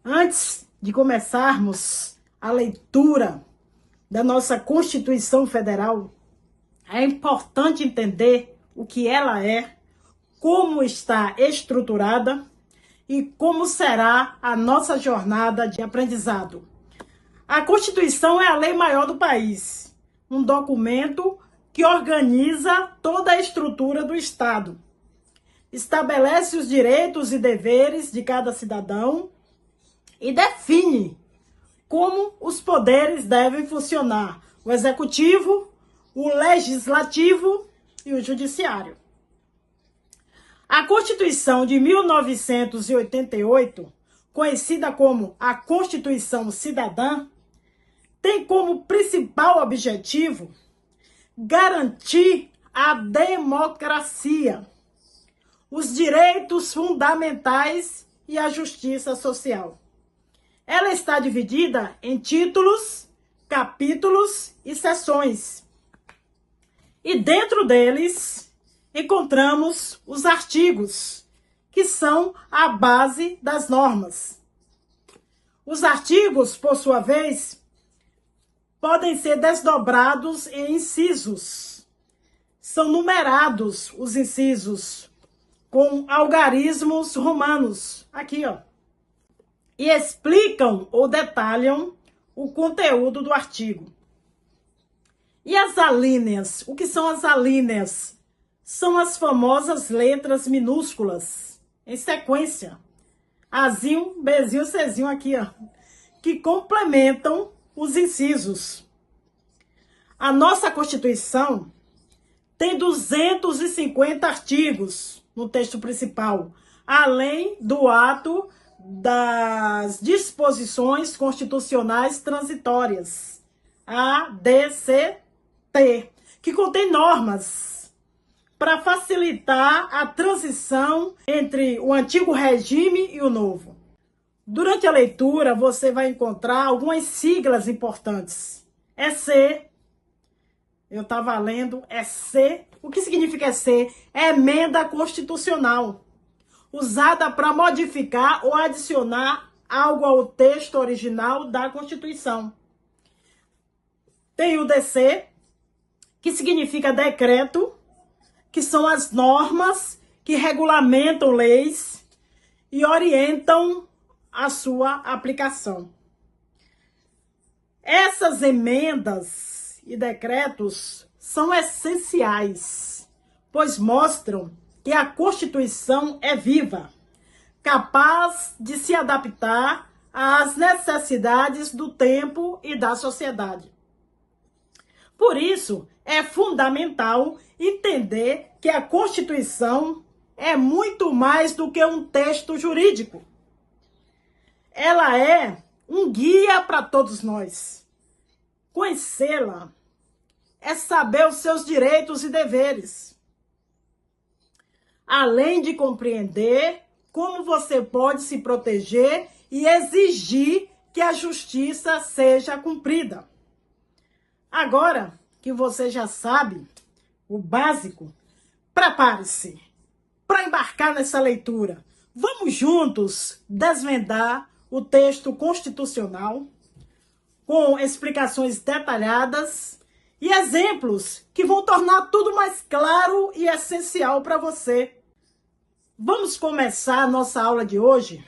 Antes de começarmos a leitura da nossa Constituição Federal, é importante entender o que ela é, como está estruturada e como será a nossa jornada de aprendizado. A Constituição é a lei maior do país, um documento que organiza toda a estrutura do Estado, estabelece os direitos e deveres de cada cidadão e define como os poderes devem funcionar: o executivo, o legislativo e o judiciário. A Constituição de 1988, conhecida como a Constituição Cidadã, tem como principal objetivo garantir a democracia, os direitos fundamentais e a justiça social. Ela está dividida em títulos, capítulos e seções. E dentro deles encontramos os artigos, que são a base das normas. Os artigos, por sua vez, podem ser desdobrados em incisos. São numerados os incisos com algarismos romanos, aqui, ó, e explicam ou detalham o conteúdo do artigo. E as alíneas? O que são as alíneas? São as famosas letras minúsculas, em sequência. Azinho, Bzinho, Czinho aqui, ó, que complementam os incisos. A nossa Constituição tem 250 artigos no texto principal, além do ato das disposições constitucionais transitórias, ADCT, que contém normas para facilitar a transição entre o antigo regime e o novo. Durante a leitura, você vai encontrar algumas siglas importantes. EC, eu estava lendo, EC. O que significa EC? É emenda constitucional, usada para modificar ou adicionar algo ao texto original da Constituição. Tem o DC, que significa decreto, que são as normas que regulamentam leis e orientam a sua aplicação. Essas emendas e decretos são essenciais, pois mostram que a Constituição é viva, capaz de se adaptar às necessidades do tempo e da sociedade. Por isso, é fundamental entender que a Constituição é muito mais do que um texto jurídico. Ela é um guia para todos nós. Conhecê-la é saber os seus direitos e deveres, além de compreender como você pode se proteger e exigir que a justiça seja cumprida. Agora que você já sabe o básico, prepare-se para embarcar nessa leitura. Vamos juntos desvendar o texto constitucional com explicações detalhadas e exemplos que vão tornar tudo mais claro e essencial para você. Vamos começar a nossa aula de hoje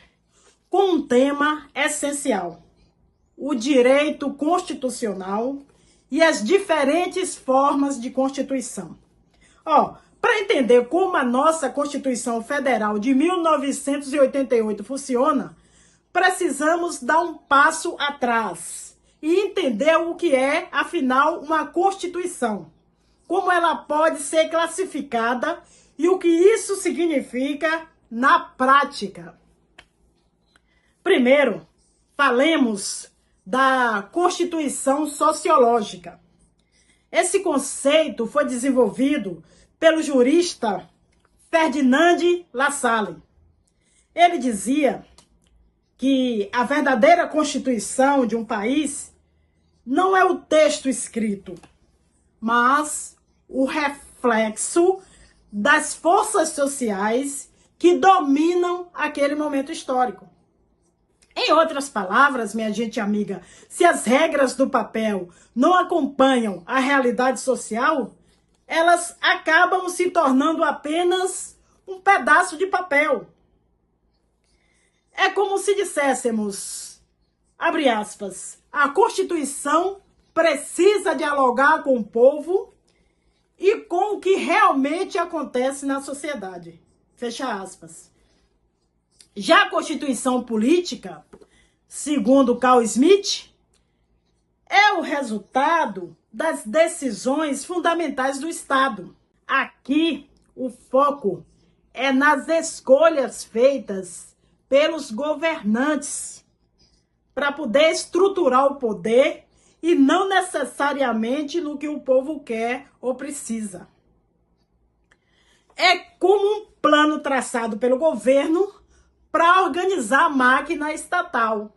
com um tema essencial: o direito constitucional e as diferentes formas de Constituição. Para entender como a nossa Constituição Federal de 1988 funciona, precisamos dar um passo atrás e entender o que é, afinal, uma Constituição, como ela pode ser classificada e o que isso significa na prática. Primeiro, falemos da Constituição sociológica. Esse conceito foi desenvolvido pelo jurista Ferdinand Lassalle. Ele dizia que a verdadeira Constituição de um país não é o texto escrito, mas o reflexo das forças sociais que dominam aquele momento histórico. Em outras palavras, minha gente amiga, se as regras do papel não acompanham a realidade social, elas acabam se tornando apenas um pedaço de papel. É como se disséssemos, abre aspas, a Constituição precisa dialogar com o povo e com o que realmente acontece na sociedade. Fecha aspas. Já a Constituição política, segundo Carl Smith, é o resultado das decisões fundamentais do Estado. Aqui, o foco é nas escolhas feitas pelos governantes para poder estruturar o poder e não necessariamente no que o povo quer ou precisa. É como um plano traçado pelo governo para organizar a máquina estatal.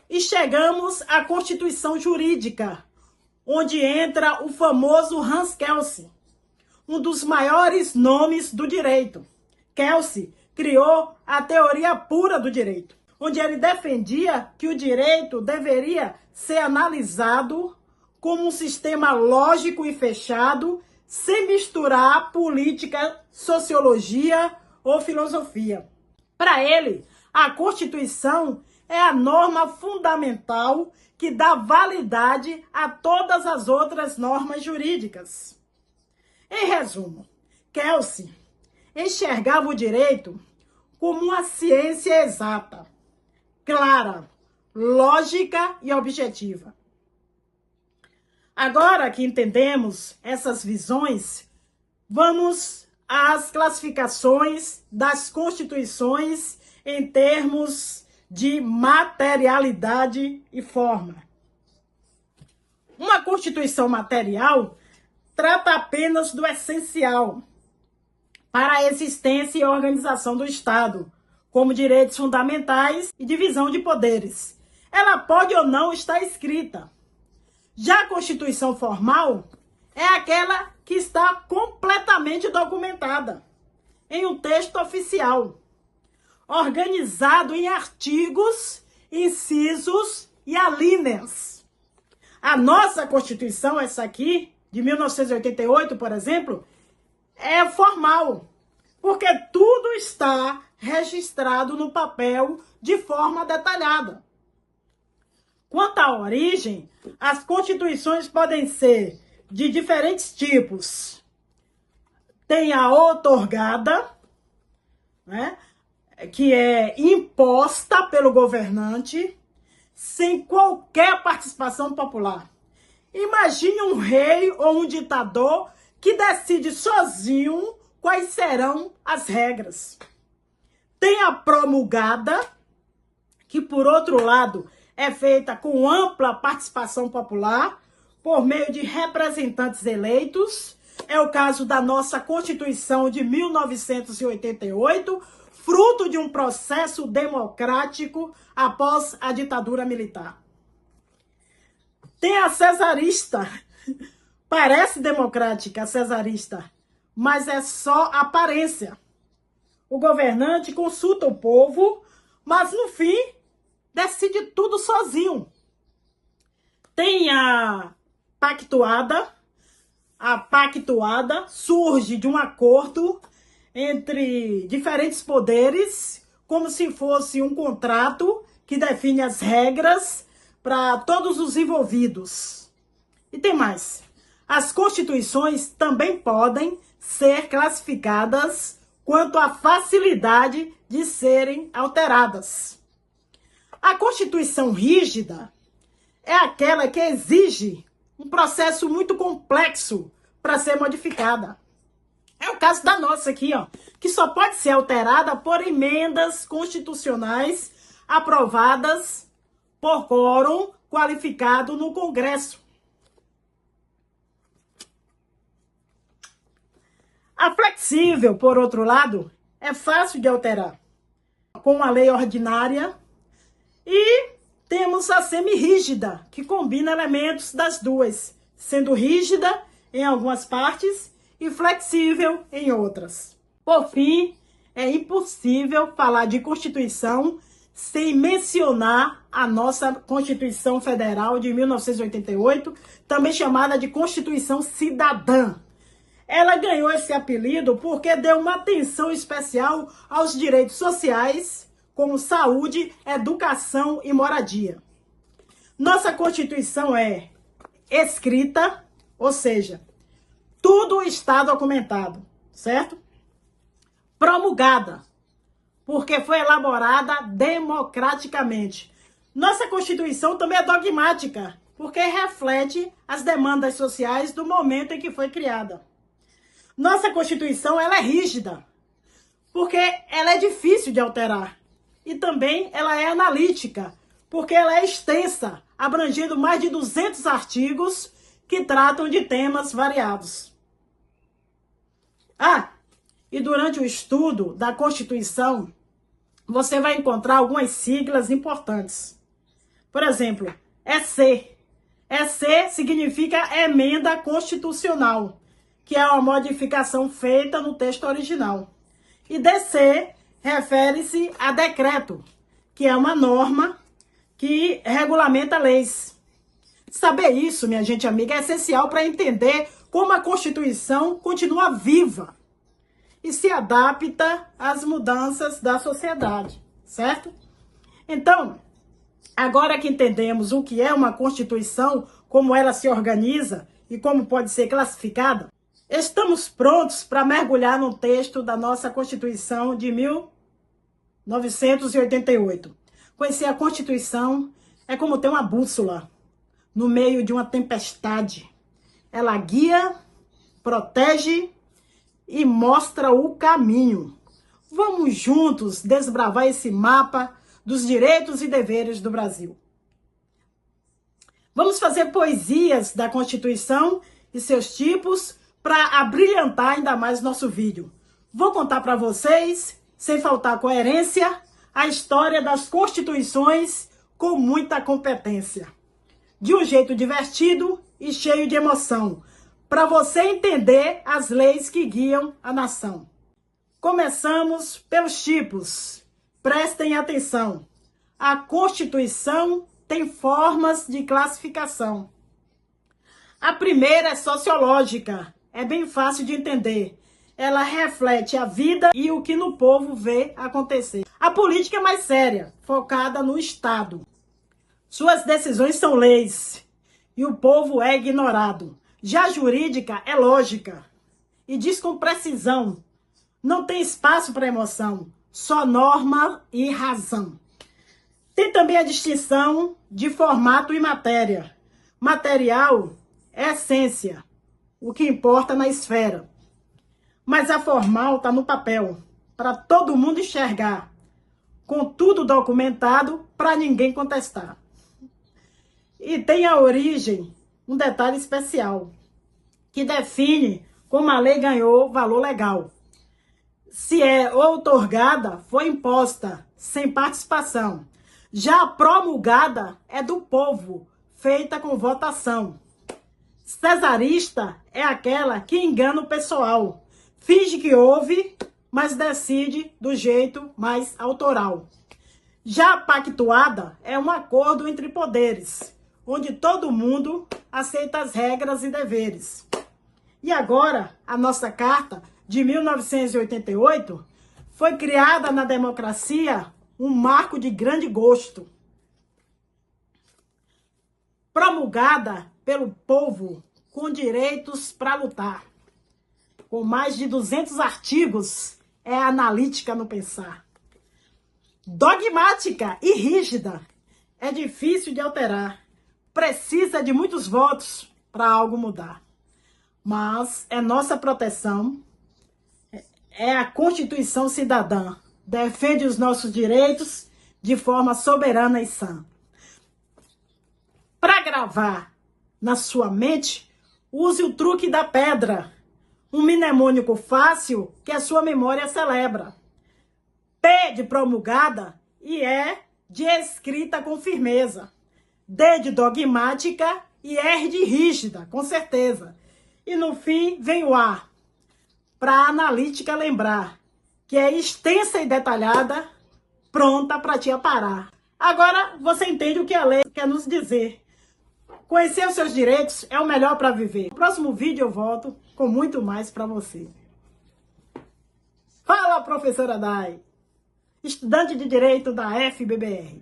E chegamos à Constituição Jurídica, onde entra o famoso Hans Kelsen, um dos maiores nomes do direito. Kelsen criou a teoria pura do direito, onde ele defendia que o direito deveria ser analisado como um sistema lógico e fechado, sem misturar política, sociologia ou filosofia. Para ele, a Constituição é a norma fundamental que dá validade a todas as outras normas jurídicas. Em resumo, Kelsen enxergava o direito como uma ciência exata, clara, lógica e objetiva. Agora que entendemos essas visões, vamos às classificações das constituições em termos de materialidade e forma. Uma constituição material trata apenas do essencial para a existência e organização do Estado, como direitos fundamentais e divisão de poderes. Ela pode ou não estar escrita. Já a Constituição formal é aquela que está completamente documentada em um texto oficial, organizado em artigos, incisos e alíneas. A nossa Constituição, essa aqui, de 1988, por exemplo, é formal, porque tudo está registrado no papel de forma detalhada. Quanto à origem, as constituições podem ser de diferentes tipos. Tem a outorgada, né, que é imposta pelo governante, sem qualquer participação popular. Imagine um rei ou um ditador que decide sozinho quais serão as regras. Tem a promulgada, que por outro lado é feita com ampla participação popular, por meio de representantes eleitos. É o caso da nossa Constituição de 1988, fruto de um processo democrático após a ditadura militar. Tem a cesarista. Parece democrática a cesarista, mas é só aparência. O governante consulta o povo, mas no fim decide tudo sozinho. Tem a pactuada. A pactuada surge de um acordo entre diferentes poderes, como se fosse um contrato que define as regras para todos os envolvidos. E tem mais. As constituições também podem ser classificadas quanto à facilidade de serem alteradas. A Constituição rígida é aquela que exige um processo muito complexo para ser modificada. É o caso da nossa aqui, ó, que só pode ser alterada por emendas constitucionais aprovadas por quórum qualificado no Congresso. A flexível, por outro lado, é fácil de alterar, com uma lei ordinária, e temos a semirrígida, que combina elementos das duas, sendo rígida em algumas partes e flexível em outras. Por fim, é impossível falar de Constituição sem mencionar a nossa Constituição Federal de 1988, também chamada de Constituição Cidadã. Ela ganhou esse apelido porque deu uma atenção especial aos direitos sociais, como saúde, educação e moradia. Nossa Constituição é escrita, ou seja, tudo está documentado, certo? Promulgada, porque foi elaborada democraticamente. Nossa Constituição também é dogmática, porque reflete as demandas sociais do momento em que foi criada. Nossa Constituição ela é rígida, porque ela é difícil de alterar. E também ela é analítica, porque ela é extensa, abrangendo mais de 200 artigos que tratam de temas variados. E durante o estudo da Constituição, você vai encontrar algumas siglas importantes. Por exemplo, EC. EC significa emenda constitucional, que é uma modificação feita no texto original. E DC refere-se a decreto, que é uma norma que regulamenta leis. Saber isso, minha gente amiga, é essencial para entender como a Constituição continua viva e se adapta às mudanças da sociedade, certo? Então, agora que entendemos o que é uma Constituição, como ela se organiza e como pode ser classificada, estamos prontos para mergulhar no texto da nossa Constituição de 1988. Conhecer a Constituição é como ter uma bússola no meio de uma tempestade. Ela guia, protege e mostra o caminho. Vamos juntos desbravar esse mapa dos direitos e deveres do Brasil. Vamos fazer poesias da Constituição e seus tipos para abrilhantar ainda mais nosso vídeo. Vou contar para vocês, sem faltar coerência, a história das constituições com muita competência. De um jeito divertido e cheio de emoção, para você entender as leis que guiam a nação. Começamos pelos tipos. Prestem atenção. A Constituição tem formas de classificação. A primeira é sociológica. É bem fácil de entender. Ela reflete a vida e o que no povo vê acontecer. A política é mais séria, focada no Estado. Suas decisões são leis e o povo é ignorado. Já a jurídica é lógica e diz com precisão. Não tem espaço para emoção, só norma e razão. Tem também a distinção de formato e matéria. Material é essência, o que importa na esfera. Mas a formal está no papel, para todo mundo enxergar, com tudo documentado para ninguém contestar. E tem a origem, um detalhe especial, que define como a lei ganhou valor legal. Se é outorgada, foi imposta, sem participação. Já a promulgada é do povo, feita com votação. Cesarista é aquela que engana o pessoal. Finge que ouve, mas decide do jeito mais autoral. Já a pactuada é um acordo entre poderes, onde todo mundo aceita as regras e deveres. E agora, a nossa Carta de 1988 foi criada na democracia, um marco de grande gosto. Promulgada pelo povo com direitos para lutar. Com mais de 200 artigos, é analítica no pensar. Dogmática e rígida, é difícil de alterar. Precisa de muitos votos para algo mudar. Mas é nossa proteção, é a Constituição Cidadã. Defende os nossos direitos de forma soberana e sã. Para gravar na sua mente, use o truque da pedra. Um mnemônico fácil que a sua memória celebra. P de promulgada e E de escrita com firmeza. D de dogmática e R de rígida, com certeza. E no fim vem o A, para a analítica lembrar, que é extensa e detalhada, pronta para te aparar. Agora você entende o que a lei quer nos dizer. Conhecer os seus direitos é o melhor para viver. No próximo vídeo eu volto com muito mais para você. Fala, professora Dai, estudante de Direito da FBBR.